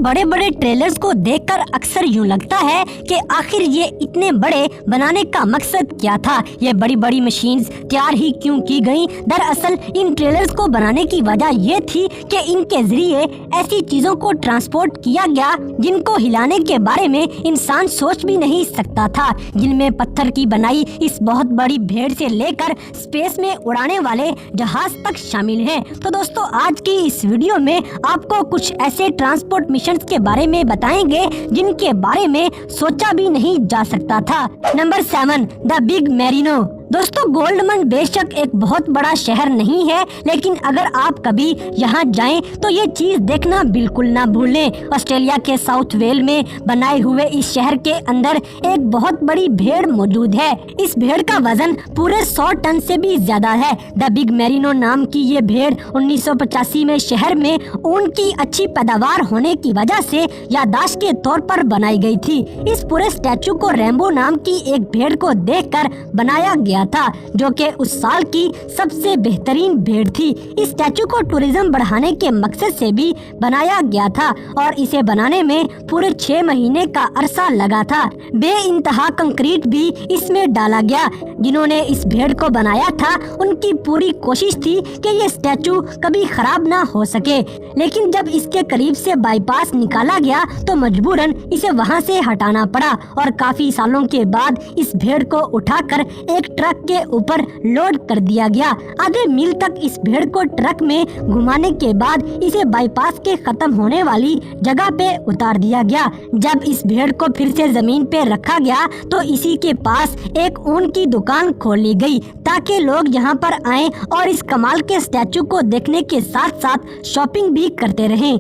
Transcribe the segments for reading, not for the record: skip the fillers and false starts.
बड़े बड़े ट्रेलर्स को देखकर अक्सर यूं लगता है कि आखिर ये इतने बड़े बनाने का मकसद क्या था, ये बड़ी बड़ी मशीन्स तैयार ही क्यों की गईं। दरअसल इन ट्रेलर्स को बनाने की वजह ये थी कि इनके जरिए ऐसी चीजों को ट्रांसपोर्ट किया गया जिनको हिलाने के बारे में इंसान सोच भी नहीं सकता था, जिनमें पत्थर की बनाई इस बहुत बड़ी भेड़ से लेकर स्पेस में उड़ाने वाले जहाज तक शामिल हैं। तो दोस्तों आज की इस वीडियो में आपको कुछ ऐसे ट्रांसपोर्ट मिशंस के बारे में बताएंगे जिनके बारे में सोचा भी नहीं जा सकता था। Number 7, the big Marino. दोस्तों गोल्डमंड बेशक एक बहुत बड़ा शहर नहीं है, लेकिन अगर आप कभी यहाँ जाएं तो ये चीज देखना बिल्कुल ना भूलें। ऑस्ट्रेलिया के साउथ वेल में बनाए हुए इस शहर के अंदर एक बहुत बड़ी भेड़ मौजूद है। इस भेड़ का वजन पूरे 100 टन से भी ज्यादा है। द बिग मैरिनो नाम की ये भेड़ 1985 में शहर में ऊन की अच्छी पैदावार होने की वजह से याददाश्त के तौर पर बनाई गई थी। इस पूरे स्टैचू को रेम्बो नाम की एक भेड़ को देखकर बनाया गया था, जो कि उस साल की सबसे बेहतरीन भेड़ थी। इस स्टैचू को टूरिज्म बढ़ाने के मकसद से भी बनाया गया था और इसे बनाने में पूरे 6 महीने का अरसा लगा था। बेइंतहा कंक्रीट भी इसमें डाला गया। जिन्होंने इस भेड़ को बनाया था उनकी पूरी कोशिश थी कि ये स्टैचू कभी खराब ना हो सके, लेकिन जब इसके करीब से बाईपास निकाला गया तो मजबूरन इसे वहां से हटाना पड़ा और काफी सालों के बाद इस भेड़ को उठाकर एक ट्रक के ऊपर लोड कर दिया गया। आधे मील तक इस भेड़ को ट्रक में घुमाने के बाद इसे बाईपास के खत्म होने वाली जगह पे उतार दिया गया। जब इस भेड़ को फिर से जमीन पे रखा गया तो इसी के पास एक ऊन की दुकान खोली गई ताकि लोग यहाँ पर आएं और इस कमाल के स्टैचू को देखने के साथ साथ शॉपिंग भी करते रहें।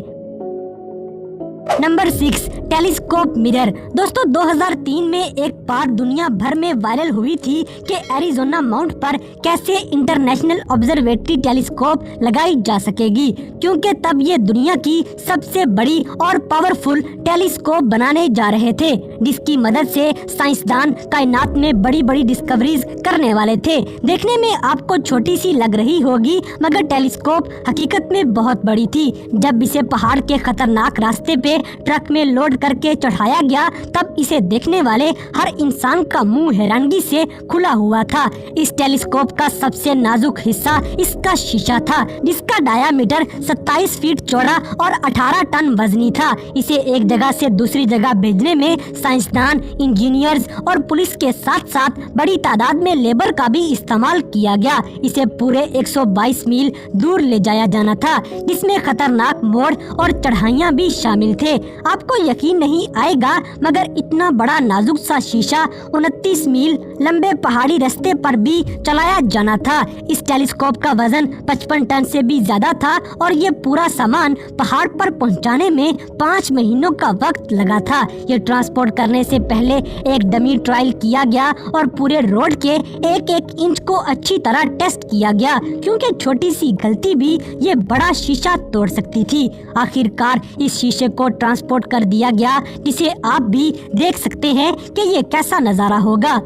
Number 6, telescope mirror. दोस्तों 2003 में एक बात दुनिया भर में वायरल हुई थी कि एरिजोना माउंट पर कैसे इंटरनेशनल ऑब्जर्वेटरी टेलीस्कोप लगाई जा सकेगी, क्योंकि तब ये दुनिया की सबसे बड़ी और पावरफुल टेलीस्कोप बनाने जा रहे थे, जिसकी मदद से साइंसदान कायनात में बड़ी बड़ी डिस्कवरीज करने वाले थे। देखने में आपको छोटी सी लग रही होगी, मगर टेलीस्कोप हकीकत में बहुत बड़ी थी। जब इसे पहाड़ के खतरनाक रास्ते पे ट्रक में लोड करके चढ़ाया गया तब इसे देखने वाले हर इंसान का मुंह हैरानगी से खुला हुआ था। इस टेलीस्कोप का सबसे नाजुक हिस्सा इसका शीशा था, जिसका डायामीटर 27 फीट चौड़ा और 18 टन वजनी था। इसे एक जगह से दूसरी जगह भेजने में साइंसदान, इंजीनियर्स और पुलिस के साथ साथ बड़ी तादाद में लेबर का भी इस्तेमाल किया गया। इसे पूरे 122 मील दूर ले जाया जाना था, जिसमें खतरनाक मोड़ और चढ़ाइयाँ भी शामिल थे। आपको यकीन नहीं आएगा, मगर इतना बड़ा नाजुक सा शीशा 29 मील लंबे पहाड़ी रास्ते पर भी चलाया जाना था। इस टेलीस्कोप का वजन 55 टन से भी ज्यादा था और ये पूरा सामान पहाड़ पर पहुंचाने में 5 महीनों का वक्त लगा था। ये ट्रांसपोर्ट करने से पहले एक डमी ट्रायल किया गया और पूरे रोड के एक एक इंच को अच्छी तरह टेस्ट किया गया, क्योंकि छोटी सी गलती भी ये बड़ा शीशा तोड़ सकती थी। आखिरकार इस शीशे को ट्रांसपोर्ट कर दिया गया, जिसे आप भी देख सकते हैं कि ये कैसा नजारा होगा।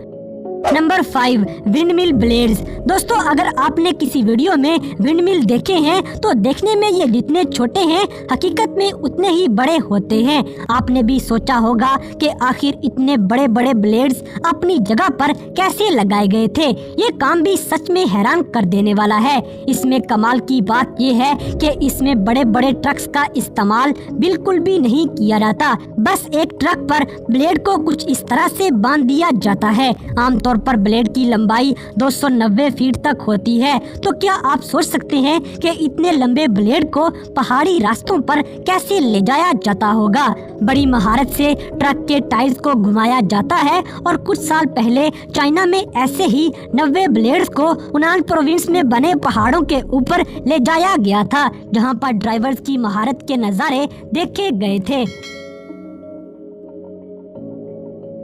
Number 5, windmill blades. दोस्तों अगर आपने किसी वीडियो में विंडमिल देखे हैं तो देखने में ये जितने छोटे हैं हकीकत में उतने ही बड़े होते हैं। आपने भी सोचा होगा कि आखिर इतने बड़े बड़े ब्लेड्स अपनी जगह पर कैसे लगाए गए थे। ये काम भी सच में हैरान कर देने वाला है। इसमें कमाल की बात ये है कि इसमें बड़े बड़े ट्रक्स का इस्तेमाल बिल्कुल भी नहीं किया जाता। बस एक ट्रक पर ब्लेड को कुछ इस तरह से बांध दिया जाता है। आमतौर पर ब्लेड की लंबाई 290 फीट तक होती है। तो क्या आप सोच सकते हैं कि इतने लंबे ब्लेड को पहाड़ी रास्तों पर कैसे ले जाया जाता होगा। बड़ी महारत से ट्रक के टायर्स को घुमाया जाता है और कुछ साल पहले चाइना में ऐसे ही 90 ब्लेड्स को हुनान प्रोविंस में बने पहाड़ों के ऊपर ले जाया गया था, जहां पर ड्राइवर्स की महारत के नजारे देखे गए थे।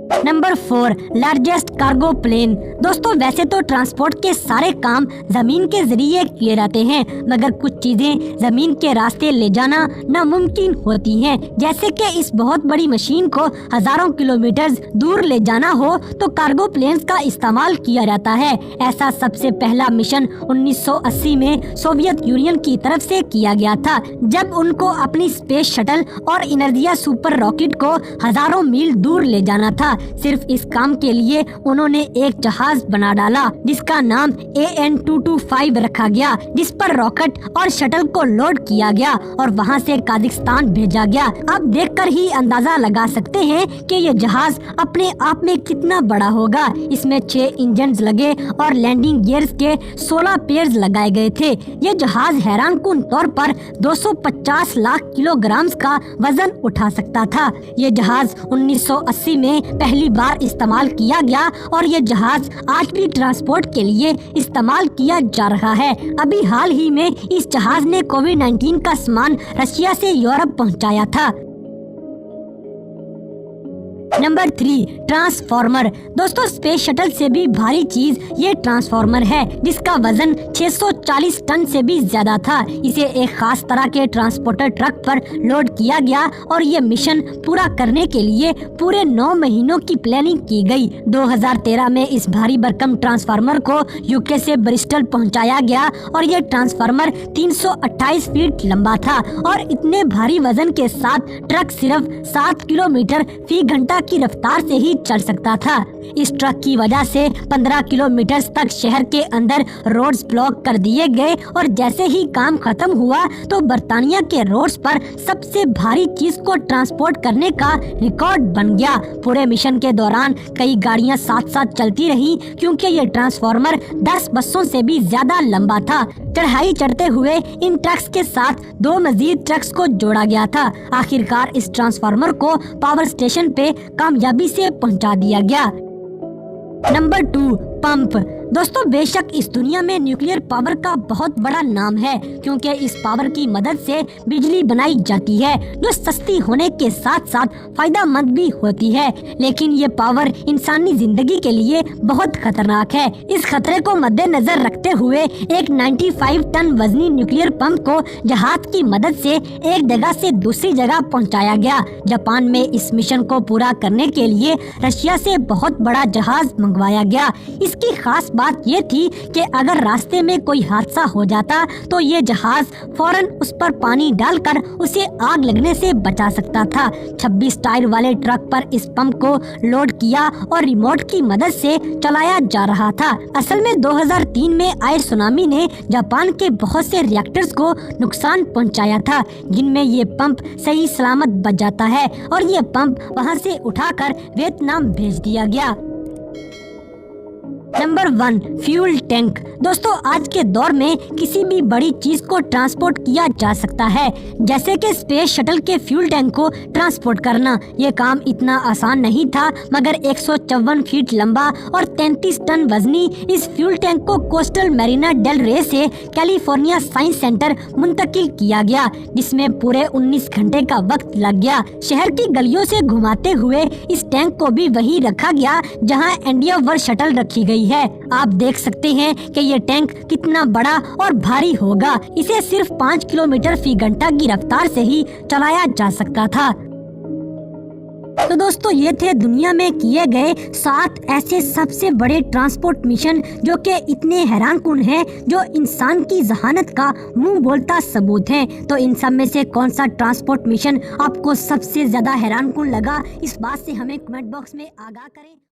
Number 4, largest cargo plane. दोस्तों वैसे तो ट्रांसपोर्ट के सारे काम जमीन के जरिए किए जाते हैं, मगर कुछ चीजें जमीन के रास्ते ले जाना नामुमकिन होती हैं। जैसे कि इस बहुत बड़ी मशीन को हजारों किलोमीटर दूर ले जाना हो तो कार्गो प्लेन्स का इस्तेमाल किया जाता है। ऐसा सबसे पहला मिशन 1980 में सोवियत यूनियन की तरफ से किया गया था, जब उनको अपनी स्पेस शटल और इनर्जिया सुपर रॉकेट को हजारों मील दूर ले जाना था। सिर्फ इस काम के लिए उन्होंने एक जहाज बना डाला जिसका नाम AN-225 रखा गया, जिस पर रॉकेट और शटल को लोड किया गया और वहां से काजाकिस्तान भेजा गया। अब देखकर ही अंदाजा लगा सकते हैं कि ये जहाज अपने आप में कितना बड़ा होगा। इसमें 6 इंजन लगे और लैंडिंग गियर्स के 16 पेयर्स लगाए गए थे। ये जहाज हैरानकुन तौर पर 250 लाख किलोग्राम का वजन उठा सकता था। ये जहाज 1980 में पहली बार इस्तेमाल किया गया और ये जहाज आज भी ट्रांसपोर्ट के लिए इस्तेमाल किया जा रहा है। अभी हाल ही में इस जहाज ने कोविड-19 का सामान रशिया से यूरोप पहुंचाया था। Number 3, transformer. दोस्तों स्पेस शटल से भी भारी चीज ये ट्रांसफॉर्मर है, जिसका वजन 640 टन से भी ज्यादा था। इसे एक खास तरह के ट्रांसपोर्टर ट्रक पर लोड किया गया और ये मिशन पूरा करने के लिए पूरे 9 महीनों की प्लानिंग की गई। 2013 में इस भारी भरकम ट्रांसफार्मर को यूके से ब्रिस्टल पहुंचाया गया और ये ट्रांसफार्मर 328 फीट लंबा था और इतने भारी वजन के साथ ट्रक सिर्फ 7 किलोमीटर फी घंटा की रफ्तार से ही चल सकता था। इस ट्रक की वजह से 15 किलोमीटर तक शहर के अंदर रोड्स ब्लॉक कर दिए गए और जैसे ही काम खत्म हुआ तो बर्तानिया के रोड्स पर सबसे भारी चीज को ट्रांसपोर्ट करने का रिकॉर्ड बन गया। पूरे मिशन के दौरान कई गाड़ियां साथ साथ चलती रही क्योंकि ये ट्रांसफार्मर 10 बसों से भी ज्यादा लंबा था। चढ़ाई चढ़ते हुए इन ट्रक्स के साथ 2 मजीद ट्रक्स को जोड़ा गया था। आखिरकार इस ट्रांसफार्मर को पावर स्टेशन पे कामयाबी से पहुंचा दिया गया। Number 2, pump. दोस्तों बेशक इस दुनिया में न्यूक्लियर पावर का बहुत बड़ा नाम है, क्योंकि इस पावर की मदद से बिजली बनाई जाती है जो सस्ती होने के साथ साथ फायदा मंद भी होती है। लेकिन ये पावर इंसानी जिंदगी के लिए बहुत खतरनाक है। इस खतरे को मद्देनजर रखते हुए एक 95 टन वजनी न्यूक्लियर पंप को जहाज की मदद से एक जगह से दूसरी जगह पहुँचाया गया। जापान में इस मिशन को पूरा करने के लिए रशिया से बहुत बड़ा जहाज मंगवाया गया। इसकी खास बात ये थी कि अगर रास्ते में कोई हादसा हो जाता तो ये जहाज फौरन उस पर पानी डालकर उसे आग लगने से बचा सकता था। 26 टायर वाले ट्रक पर इस पंप को लोड किया और रिमोट की मदद से चलाया जा रहा था। असल में 2003 में आए सुनामी ने जापान के बहुत से रिएक्टर्स को नुकसान पहुंचाया था, जिनमें ये पंप सही सलामत बच जाता है और ये पंप वहां से उठाकर वियतनाम भेज दिया गया। Number 1, fuel tank. दोस्तों आज के दौर में किसी भी बड़ी चीज को ट्रांसपोर्ट किया जा सकता है, जैसे कि स्पेस शटल के फ्यूल टैंक को ट्रांसपोर्ट करना। ये काम इतना आसान नहीं था, मगर 154 फीट लंबा और 33 टन वजनी इस फ्यूल टैंक को कोस्टल मैरिना डेल रे से कैलिफोर्निया साइंस सेंटर मुंतकिल किया गया, जिसमें पूरे 19 घंटे का वक्त लग गया। शहर की गलियों से घुमाते हुए इस टैंक को भी वहीं रखा गया जहां एंडियोवर शटल रखी गई है। आप देख सकते हैं कि ये टैंक कितना बड़ा और भारी होगा। इसे सिर्फ 5 किलोमीटर फी घंटा की रफ्तार से ही चलाया जा सकता था। तो दोस्तों ये थे दुनिया में किए गए 7 ऐसे सबसे बड़े ट्रांसपोर्ट मिशन जो कि इतने हैरानकुन हैं, जो इंसान की जहानत का मुंह बोलता सबूत हैं। तो इन सब में से कौन सा ट्रांसपोर्ट मिशन आपको सबसे ज्यादा हैरानकुन लगा, इस बात से हमें कमेंट बॉक्स में आगाह करें।